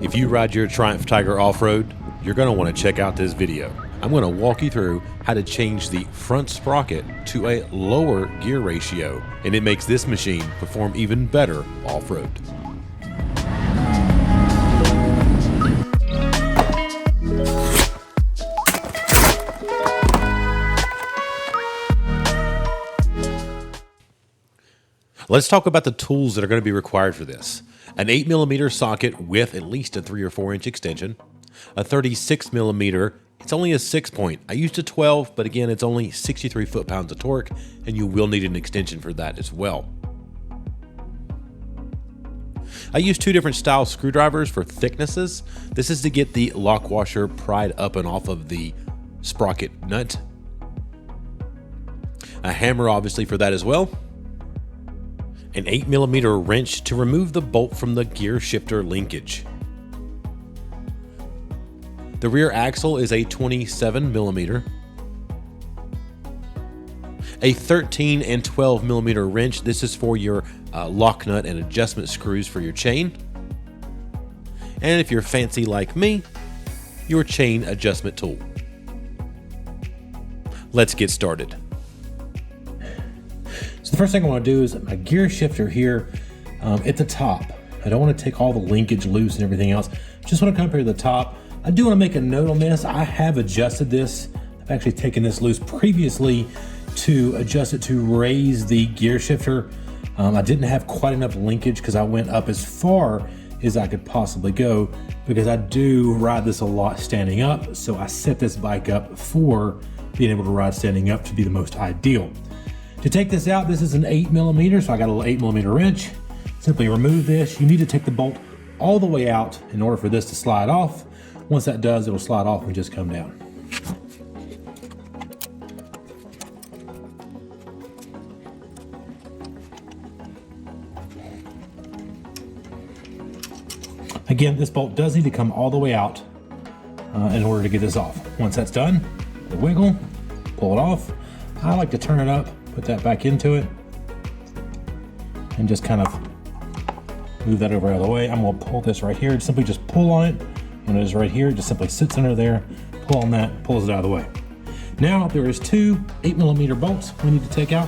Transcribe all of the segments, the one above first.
If you ride your Triumph Tiger off-road, you're going to want to check out this video. I'm going to walk you through how to change the front sprocket to a lower gear ratio, and it makes this machine perform even better off-road. Let's talk about the tools that are going to be required for this. An 8mm socket with at least a 3 or 4 inch extension. A 36mm, it's only a 6-point. I used a 12, but again, it's only 63 foot-pounds of torque, and you will need an extension for that as well. I use 2 different style screwdrivers for thicknesses. This is to get the lock washer pried up and off of the sprocket nut. A hammer, obviously, for that as well. An 8mm wrench to remove the bolt from the gear shifter linkage. The rear axle is a 27mm. A 13 and 12mm wrench. This is for your lock nut and adjustment screws for your chain. And if you're fancy like me, your chain adjustment tool. Let's get started. So the first thing I want to do is my gear shifter here at the top. I don't want to take all the linkage loose and everything else. Just want to come up here to the top. I do want to make a note on this. I have adjusted this. I've actually taken this loose previously to adjust it to raise the gear shifter. I didn't have quite enough linkage because I went up as far as I could possibly go because I do ride this a lot standing up. So I set this bike up for being able to ride standing up to be the most ideal. To take this out, this is an 8mm, so I got a little 8mm wrench. Simply remove this. You need to take the bolt all the way out in order for this to slide off. Once that does, it'll slide off and just come down. Again, this bolt does need to come all the way out in order to get this off. Once that's done, the wiggle, pull it off. I like to turn it up, put that back into it, and just kind of move that over out of the way. I'm going to pull this right here. Simply just pull on it, and it is right here. It just simply sits under there. Pull on that, pulls it out of the way. Now there is 2 8mm bolts we need to take out.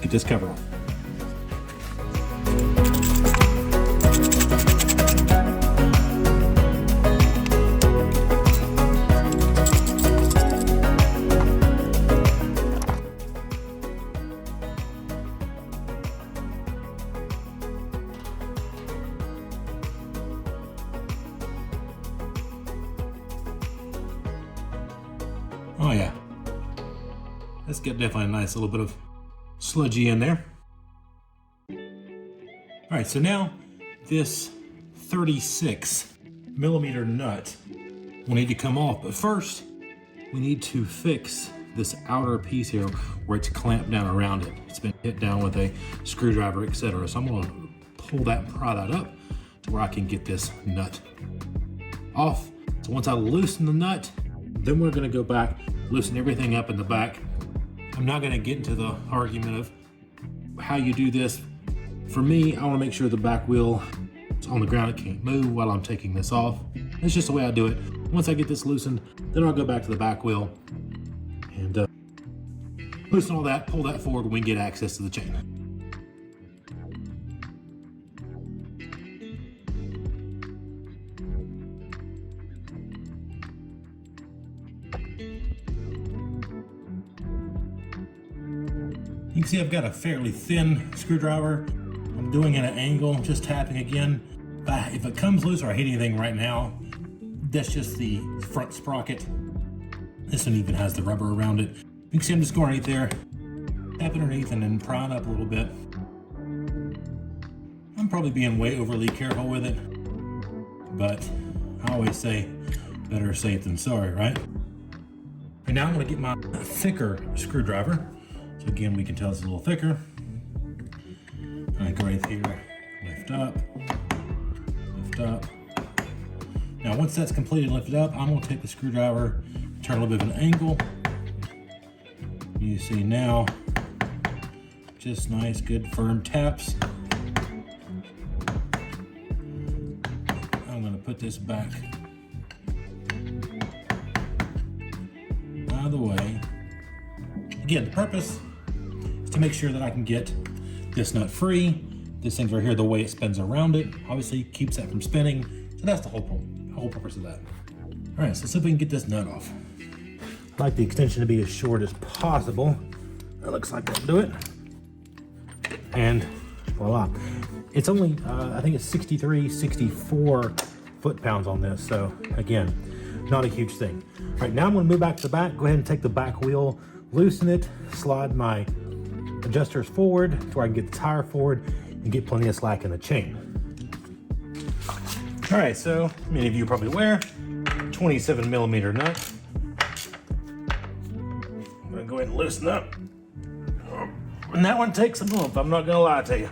Get this cover off. Oh yeah, let's get definitely a nice little bit of sludgy in there. All right, so now this 36mm nut will need to come off, but first we need to fix this outer piece here where it's clamped down around it. It's been hit down with a screwdriver, etc. So I'm going to pull that and pry that up to where I can get this nut off. So once I loosen the nut, then we're going to go back, loosen everything up in the back. I'm not going to get into the argument of how you do this. For me, I want to make sure the back wheel is on the ground. It can't move while I'm taking this off. That's just the way I do it. Once I get this loosened, then I'll go back to the back wheel and loosen all that, pull that forward, and we can get access to the chain. You can see I've got a fairly thin screwdriver. I'm doing it at an angle, just tapping again. If it comes loose or I hit anything right now, that's just the front sprocket. This one even has the rubber around it. You can see I'm just going underneath there, tapping underneath and then prying up a little bit. I'm probably being way overly careful with it, but I always say better safe than sorry, right? And now I'm going to get my thicker screwdriver. So again, we can tell it's a little thicker. I go right here, lift up, lift up. Now once that's completed and lifted up, I'm going to take the screwdriver, turn a little bit of an angle. You see now, just nice, good, firm taps. I'm going to put this back out of the way. Again, the purpose is to make sure that I can get this nut free. This thing's right here, the way it spins around it, obviously keeps that from spinning. So that's the whole purpose of that. All right, so let's see if we can get this nut off. I like the extension to be as short as possible. That looks like that'll do it. And voila. It's only, I think it's 63, 64 foot-pounds on this. So again, not a huge thing. All right, now I'm gonna move back to the back. Go ahead and take the back wheel, loosen it, slide my adjusters forward so I can get the tire forward and get plenty of slack in the chain. All right, so many of you are probably aware, 27 millimeter nut. I'm gonna go ahead and loosen up. And that one takes a oomph, I'm not gonna lie to you.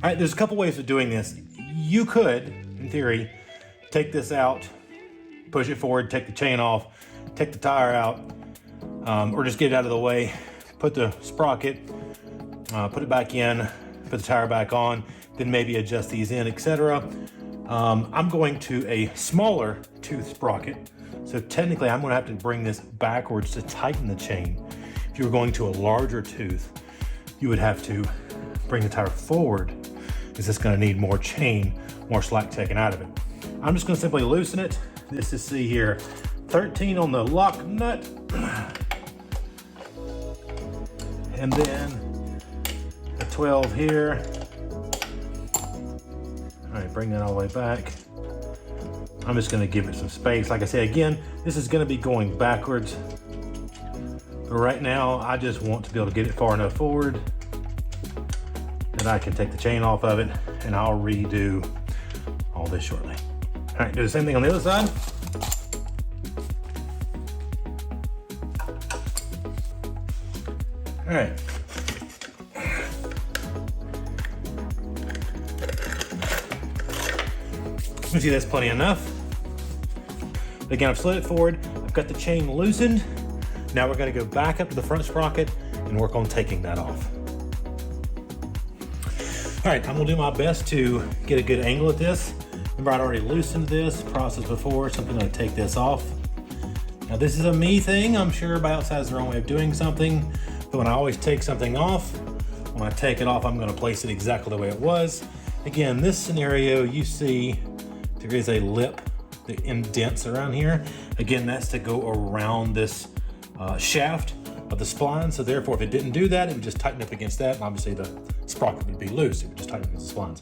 All right, there's a couple ways of doing this. You could, in theory, take this out, push it forward, take the chain off, take the tire out, or just get it out of the way, put the sprocket, put it back in, put the tire back on, then maybe adjust these in, etc. I'm going to a smaller tooth sprocket, so technically I'm gonna have to bring this backwards to tighten the chain. If you were going to a larger tooth, you would have to bring the tire forward, because it's gonna need more chain, more slack taken out of it. I'm just gonna simply loosen it. This is, see here, 13 on the lock nut. And then a 12 here. All right, bring that all the way back. I'm just gonna give it some space. Like I said, again, this is gonna be going backwards. But right now, I just want to be able to get it far enough forward that I can take the chain off of it, and I'll redo all this shortly. All right, do the same thing on the other side. All right. You see that's plenty enough. Again, I've slid it forward. I've got the chain loosened. Now we're gonna go back up to the front sprocket and work on taking that off. All right, I'm gonna do my best to get a good angle at this. Remember, I'd already loosened this process before, so I'm gonna take this off. Now this is a me thing. I'm sure everybody else has their own way of doing something, but when I always take something off, when I take it off, I'm gonna place it exactly the way it was. Again, this scenario, you see there is a lip that indents around here. Again, that's to go around this shaft of the spline. So therefore, if it didn't do that, it would just tighten up against that. And obviously the sprocket would be loose. It would just tighten against the splines.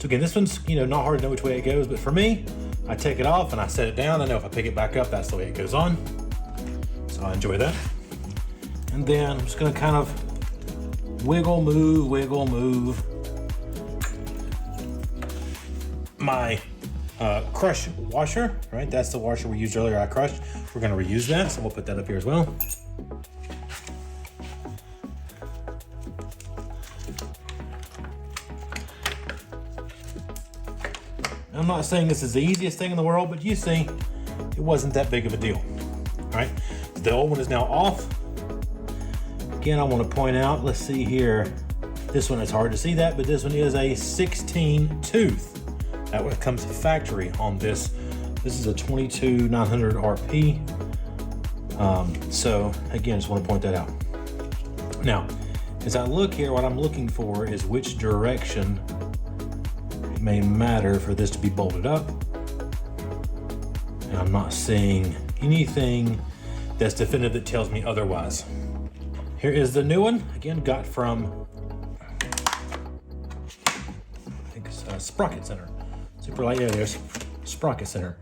So again, this one's, not hard to know which way it goes, but for me, I take it off and I set it down. I know if I pick it back up, that's the way it goes on. So I enjoy that. And then I'm just gonna kind of wiggle, move my crush washer, right? That's the washer we used earlier I crushed. We're gonna reuse that, so we'll put that up here as well. I'm not saying this is the easiest thing in the world, but you see, it wasn't that big of a deal, all right? The old one is now off. Again, I wanna point out, let's see here, this one is hard to see that, but this one is a 16 tooth. That one comes factory on this. This is a 22900 RP. So again, just want to point that out. Now, as I look here, what I'm looking for is which direction it may matter for this to be bolted up. And I'm not seeing anything that's definitive that tells me otherwise. Here is the new one. Again, got from, I think it's Sprocket Center. Super light, yeah, there's Sprocket Center.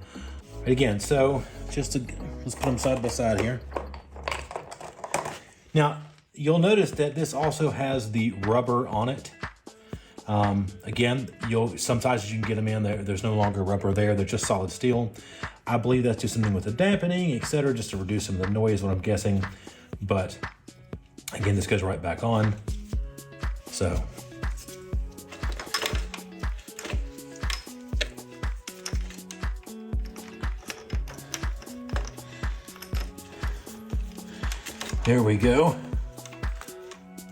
Right, again, so let's put them side by side here. Now, you'll notice that this also has the rubber on it. Again, sometimes you can get them in there. There's no longer rubber there. They're just solid steel. I believe that's just something with the dampening, etc., just to reduce some of the noise, what I'm guessing. But again, this goes right back on. So. There we go.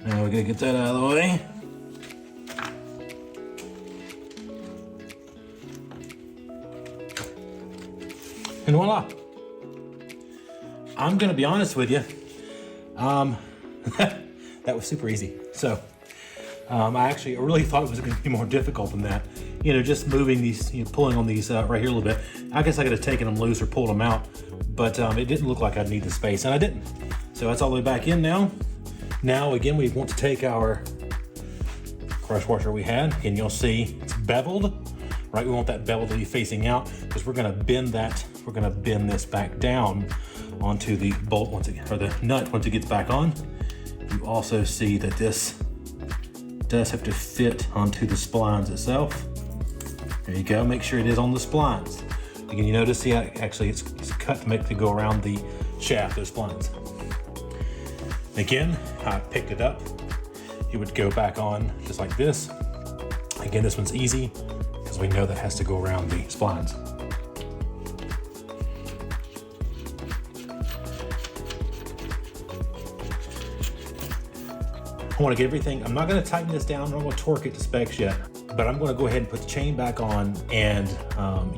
Now we gotta get that out of the way. And voila. I'm gonna be honest with you. That was super easy. So I really thought it was gonna be more difficult than that. You know, just moving these, pulling on these right here a little bit. I guess I could have taken them loose or pulled them out, but it didn't look like I'd need the space, and I didn't. So that's all the way back in now. Now again, we want to take our crush washer we had, and you'll see it's beveled, right? We want that bevel to be facing out because we're gonna bend that. We're gonna bend this back down onto the bolt or the nut once it gets back on. You also see that this does have to fit onto the splines itself. There you go, make sure it is on the splines. Again, you notice, see, actually it's cut to make it go around the shaft, those splines. Again, I picked it up. It would go back on just like this. Again, this one's easy because we know that has to go around the splines. I want to get everything, I'm not going to tighten this down, I'm not going to torque it to specs yet, but I'm going to go ahead and put the chain back on and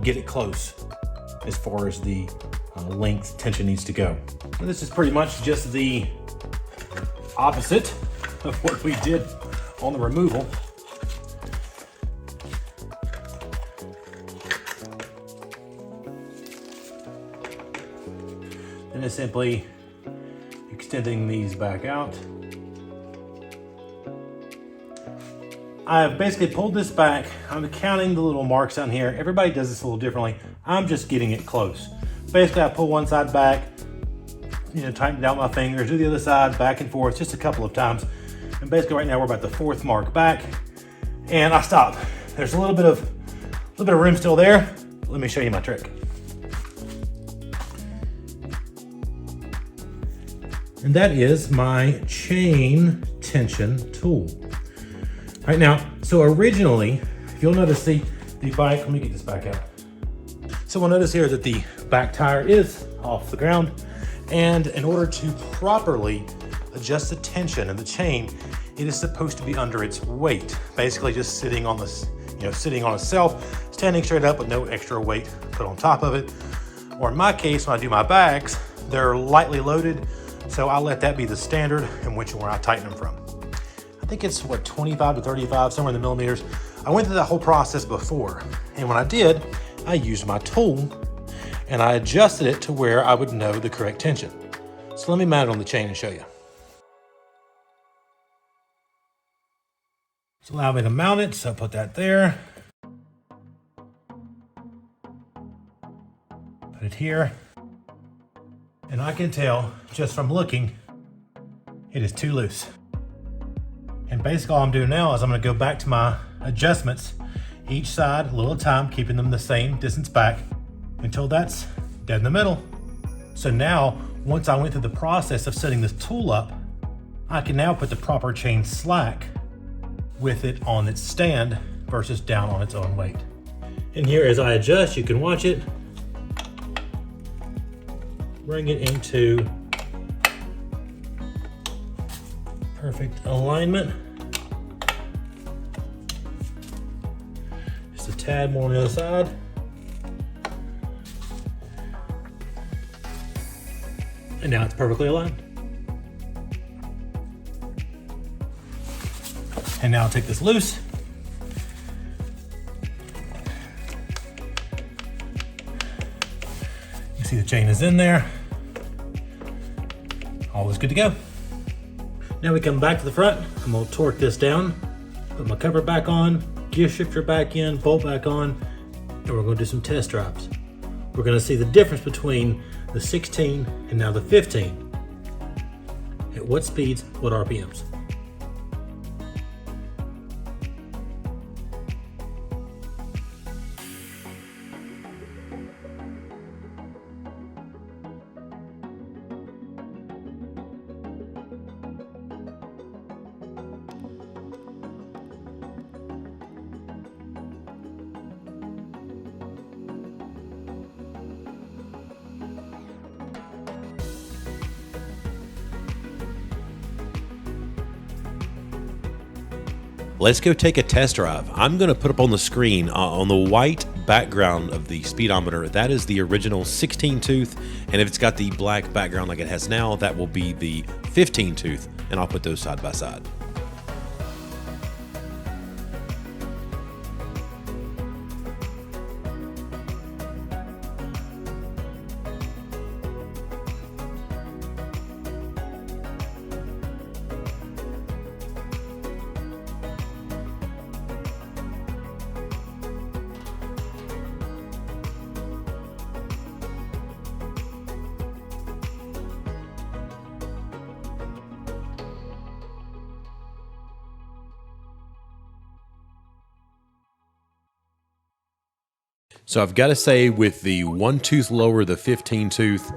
get it close as far as the length tension needs to go. And this is pretty much just the opposite of what we did on the removal. And it's simply extending these back out. I've basically pulled this back. I'm counting the little marks down here. Everybody does this a little differently. I'm just getting it close. Basically, I pull one side back, tighten down my fingers, do the other side, back and forth, just a couple of times. And basically right now we're about the fourth mark back, and I stop. There's a little bit of room still there. Let me show you my trick. And that is my chain tension tool. Right now, so originally, if you'll notice the bike, let me get this back out. So we'll notice here that the back tire is off the ground, and in order to properly adjust the tension of the chain, it is supposed to be under its weight, basically just sitting on this, sitting on itself, standing straight up with no extra weight put on top of it. Or in my case, when I do my bags, they're lightly loaded, so I let that be the standard in where I tighten them from. I think it's 25 to 35, somewhere in the millimeters. I went through that whole process before, and when I did, I used my tool and I adjusted it to where I would know the correct tension. So let me mount it on the chain and show you. So allow me to mount it, so put that there. Put it here. And I can tell just from looking, it is too loose. And basically all I'm doing now is I'm gonna go back to my adjustments, each side a little at a time, keeping them the same distance back until that's dead in the middle. So now, once I went through the process of setting this tool up, I can now put the proper chain slack with it on its stand versus down on its own weight. And here, as I adjust, you can watch it, bring it into perfect alignment. Just a tad more on the other side. And now it's perfectly aligned. And now I'll take this loose. You see the chain is in there. All is good to go. Now we come back to the front. I'm gonna torque this down, put my cover back on, gear shifter back in, bolt back on, and we're gonna do some test drives. We're gonna see the difference between the 16 and now the 15. At what speeds, what RPMs. let's go take a test drive. I'm going to put up on the screen on the white background of the speedometer, that is the original 16 tooth, and if it's got the black background like it has now, that will be the 15 tooth, and I'll put those side by side. So I've got to say, with the 1 tooth lower, the 15 tooth,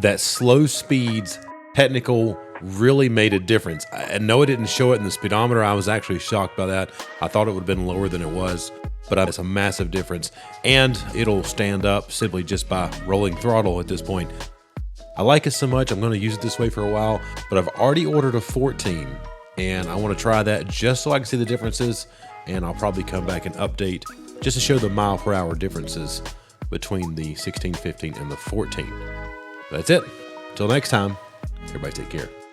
that slow speeds technical really made a difference. I know it didn't show it in the speedometer. I was actually shocked by that. I thought it would have been lower than it was, but it's a massive difference. And it'll stand up simply just by rolling throttle at this point. I like it so much, I'm going to use it this way for a while, but I've already ordered a 14, and I want to try that just so I can see the differences, and I'll probably come back and update just to show the mile-per-hour differences between the 16, 15, and the 14. That's it. Until next time, everybody take care.